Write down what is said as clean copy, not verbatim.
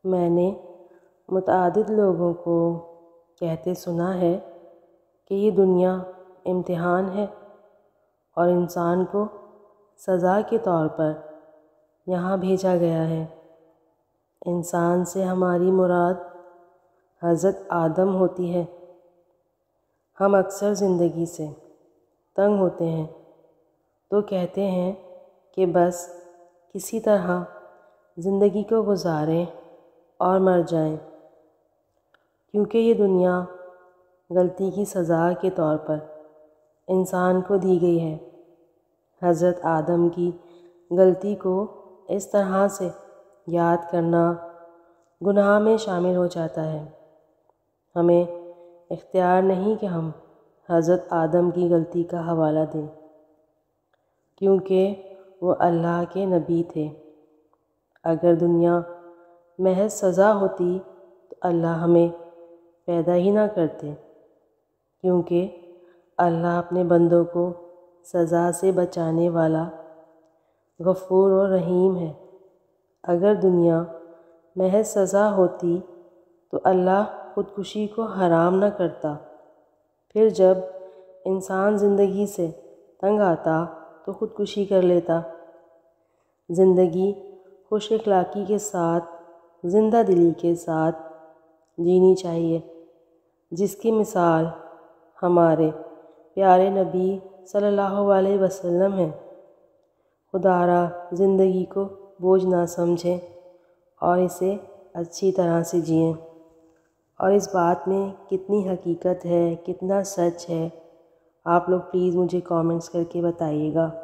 میں نے متعدد لوگوں کو کہتے سنا ہے کہ یہ دنیا امتحان ہے اور انسان کو سزا کے طور پر یہاں بھیجا گیا ہے۔ انسان سے ہماری مراد حضرت آدم ہوتی ہے۔ ہم اکثر زندگی سے تنگ ہوتے ہیں تو کہتے ہیں کہ بس کسی طرح زندگی کو گزاریں اور مر جائیں، کیونکہ یہ دنیا غلطی کی سزا کے طور پر انسان کو دی گئی ہے۔ حضرت آدم کی غلطی کو اس طرح سے یاد کرنا گناہ میں شامل ہو جاتا ہے۔ ہمیں اختیار نہیں کہ ہم حضرت آدم کی غلطی کا حوالہ دیں، کیونکہ وہ اللہ کے نبی تھے۔ اگر دنیا محض سزا ہوتی تو اللہ ہمیں پیدا ہی نہ کرتے، کیونکہ اللہ اپنے بندوں کو سزا سے بچانے والا غفور و رحیم ہے۔ اگر دنیا محض سزا ہوتی تو اللہ خودکشی کو حرام نہ کرتا، پھر جب انسان زندگی سے تنگ آتا تو خودکشی کر لیتا۔ زندگی خوش اخلاقی کے ساتھ، زندہ دلی کے ساتھ جینی چاہیے، جس کی مثال ہمارے پیارے نبی صلی اللہ علیہ وسلم ہے۔ خدا را زندگی کو بوجھ نہ سمجھیں اور اسے اچھی طرح سے جئیں۔ اور اس بات میں کتنی حقیقت ہے، کتنا سچ ہے، آپ لوگ پلیز مجھے کامنٹس کر کے بتائیے گا۔